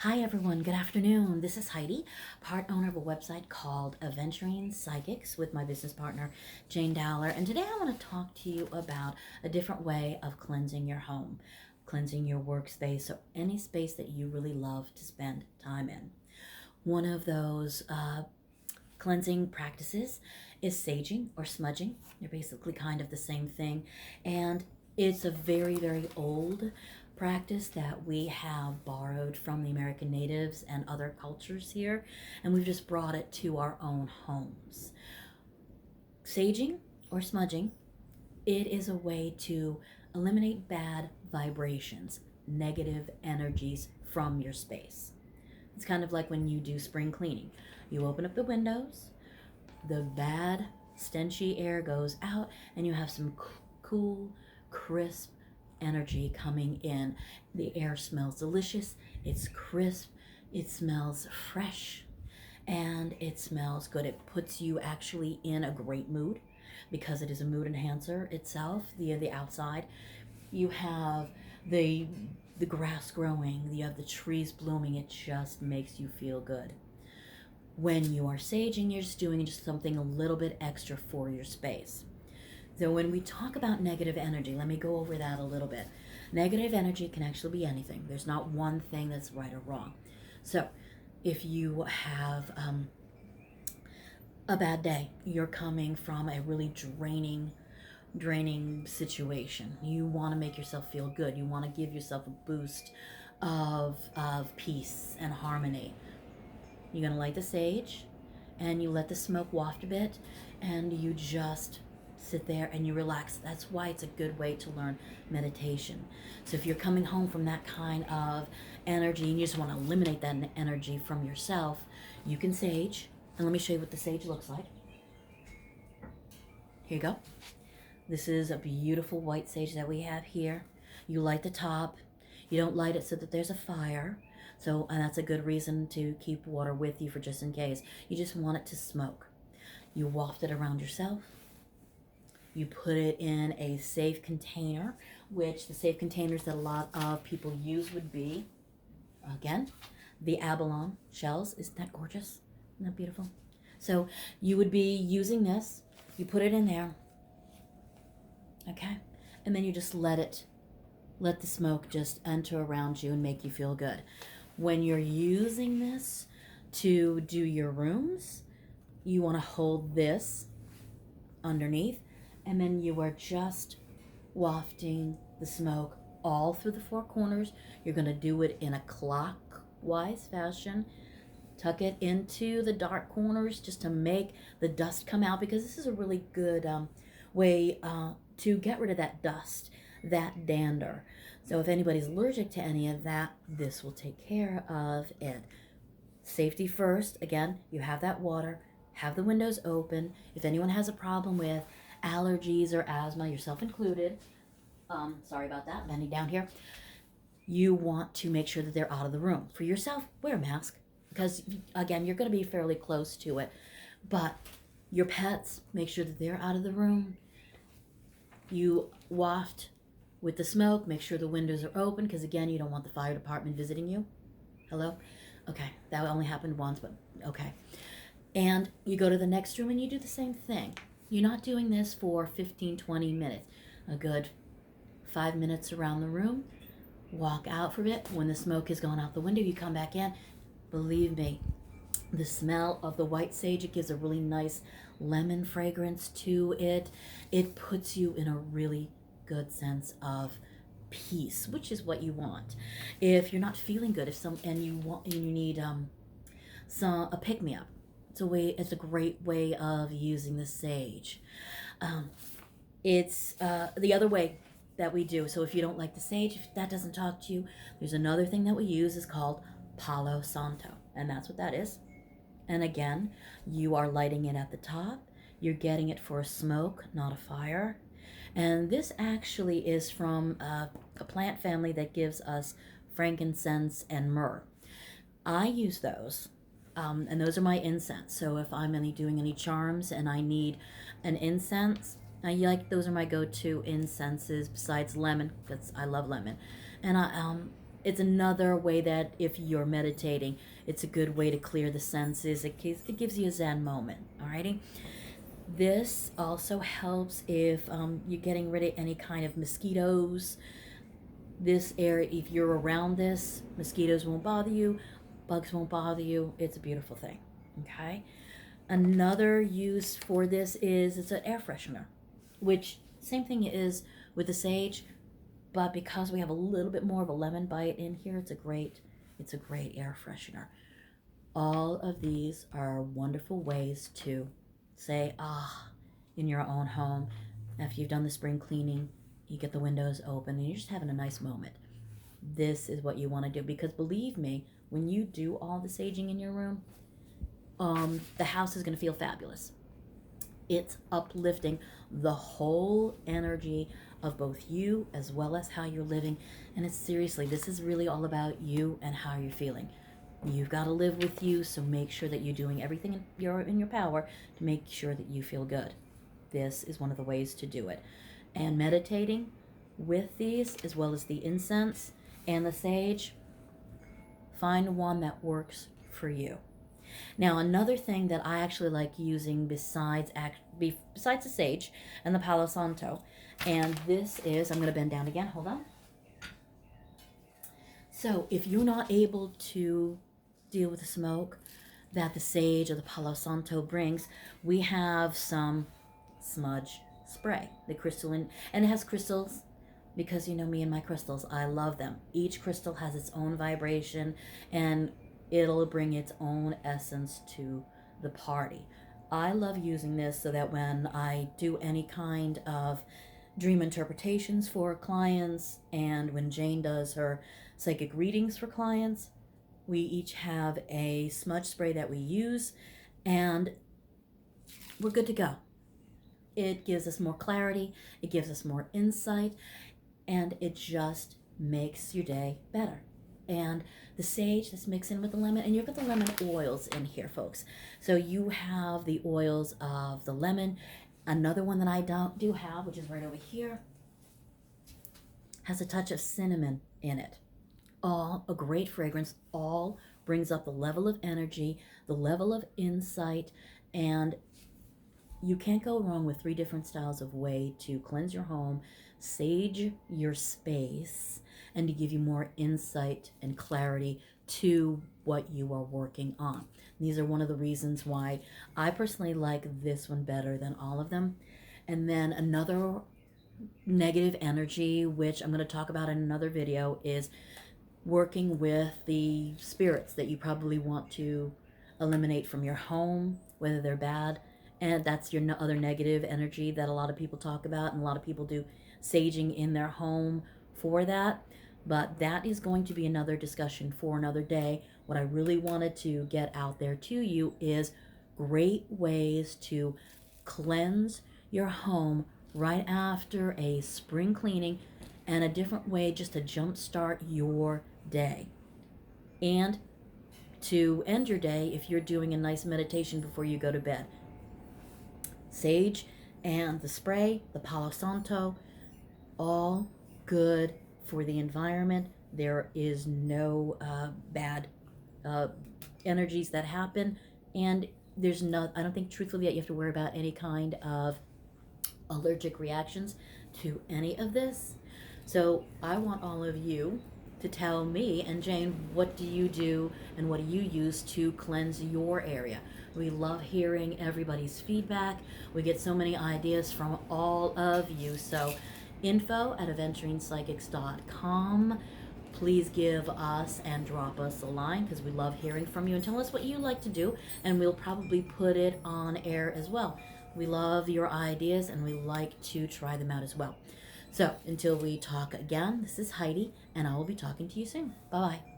Hi everyone, good afternoon. This is Heidi, part owner of a website called Adventuring Psychics with my business partner Jane Dowler. And today I want to talk to you about a different way of cleansing your home, cleansing your workspace, or any space that you really love to spend time in. One of those cleansing practices is saging or smudging. They're basically kind of the same thing. And it's a very, very old practice that we have borrowed from the American natives and other cultures here, and we've just brought it to our own homes. Saging or smudging, it is a way to eliminate bad vibrations, negative energies from your space. It's kind of like when you do spring cleaning. You open up the windows, the bad, stenchy air goes out, and you have some cool, crisp energy coming in. The air smells delicious, it's crisp, it smells fresh, and it smells good. It puts you actually in a great mood because it is a mood enhancer itself. The outside, you have the the grass growing, you have the trees blooming. It just makes you feel good. When you are saging, you're just doing just something a little bit extra for your space. So when we talk about negative energy, let me go over that a little bit. Negative energy can actually be anything. There's not one thing that's right or wrong. So if you have a bad day, you're coming from a really draining situation, you want to make yourself feel good, you want to give yourself a boost of peace and harmony, you're going to light the sage and you let the smoke waft a bit and you just sit there and you relax. That's why it's a good way to learn meditation. So if you're coming home from that kind of energy and you just want to eliminate that energy from yourself, you can sage. And let me show you what the sage looks like. Here you go. This is a beautiful white sage that we have here. You light the top. You don't light it so that there's a fire. So, and that's a good reason to keep water with you for just in case. You just want it to smoke. You waft it around yourself. You put it in a safe container, which the safe containers that a lot of people use would be, again, the abalone shells. Isn't that gorgeous? Isn't that beautiful? So you would be using this. You put it in there. Okay? And then you just let the smoke just enter around you and make you feel good. When you're using this to do your rooms, you want to hold this underneath, and then you are just wafting the smoke all through the four corners. You're going to do it in a clockwise fashion. Tuck it into the dark corners just to make the dust come out, because this is a really good way to get rid of that dust, that dander. So if anybody's allergic to any of that, this will take care of it. Safety first. Again, you have that water, have the windows open. If anyone has a problem with allergies or asthma, yourself included, sorry about that, bending down here, you want to make sure that they're out of the room. For yourself, wear a mask, because again, you're going to be fairly close to it. But your pets, make sure that they're out of the room. You waft with the smoke, make sure the windows are open, because again, you don't want the fire department visiting you. Hello? Okay, that only happened once, but okay. And you go to the next room and you do the same thing. You're not doing this for 15, 20 minutes. A good 5 minutes around the room, walk out for a bit. When the smoke has gone out the window, you come back in. Believe me, the smell of the white sage, it gives a really nice lemon fragrance to it. It puts you in a really good sense of peace, which is what you want. If you're not feeling good, and you need a pick me up, it's a great way of using the sage. It's the other way that we do. So if you don't like the sage, if that doesn't talk to you, there's another thing that we use is called Palo Santo, and that's what that is. And again, you are lighting it at the top. You're getting it for a smoke, not a fire. And this actually is from a plant family that gives us frankincense and myrrh. I use those, and those are my incense. So if I'm doing any charms and I need an incense, those are my go-to incenses besides lemon, because I love lemon. And it's another way that if you're meditating, it's a good way to clear the senses. It gives you a Zen moment. Alrighty. This also helps if you're getting rid of any kind of mosquitoes. This area, if you're around this, mosquitoes won't bother you, bugs won't bother you. It's a beautiful thing. Okay. Another use for this is it's an air freshener, which same thing is with the sage, but because we have a little bit more of a lemon bite in here, it's a great air freshener. All of these are wonderful ways to say in your own home. After you've done the spring cleaning, you get the windows open and you're just having a nice moment. This is what you want to do, because believe me, when you do all the saging in your room, the house is going to feel fabulous. It's uplifting the whole energy of both you as well as how you're living. And it's seriously, this is really all about you and how you're feeling. You've got to live with you, so make sure that you're doing everything in your power to make sure that you feel good. This is one of the ways to do it. And meditating with these, as well as the incense and the sage, find one that works for you. Now, another thing that I actually like using besides the sage and the Palo Santo, and this is, I'm going to bend down again, hold on. So if you're not able to deal with the smoke that the sage or the Palo Santo brings, we have some smudge spray, the crystalline, and it has crystals, because you know me and my crystals, I love them. Each crystal has its own vibration, and it'll bring its own essence to the party. I love using this so that when I do any kind of dream interpretations for clients, and when Jane does her psychic readings for clients, we each have a smudge spray that we use, and we're good to go. It gives us more clarity, it gives us more insight, and it just makes your day better. And the sage that's mixed in with the lemon, and you've got the lemon oils in here, folks. So you have the oils of the lemon. Another one that I do have, which is right over here, has a touch of cinnamon in it. All a great fragrance, all brings up the level of energy, the level of insight, and you can't go wrong with 3 different styles of way to cleanse your home, sage your space, and to give you more insight and clarity to what you are working on. These are one of the reasons why I personally like this one better than all of them. And then another negative energy, which I'm going to talk about in another video, is working with the spirits that you probably want to eliminate from your home, whether they're bad. And that's your other negative energy that a lot of people talk about, and a lot of people do saging in their home for that. But that is going to be another discussion for another day. What I really wanted to get out there to you is great ways to cleanse your home right after a spring cleaning, and a different way just to jumpstart your day. And to end your day if you're doing a nice meditation before you go to bed. Sage and the spray, the Palo Santo, all good for the environment. There is no bad energies that happen, and there's no, I don't think truthfully that you have to worry about any kind of allergic reactions to any of this. So I want all of you to tell me and Jane, what do you do and what do you use to cleanse your area? We love hearing everybody's feedback. We get so many ideas from all of you. So info@aventuringpsychics.com. Please give us and drop us a line, because we love hearing from you, and tell us what you like to do, and we'll probably put it on air as well. We love your ideas, and we like to try them out as well. So until we talk again, this is Heidi, and I will be talking to you soon. Bye-bye.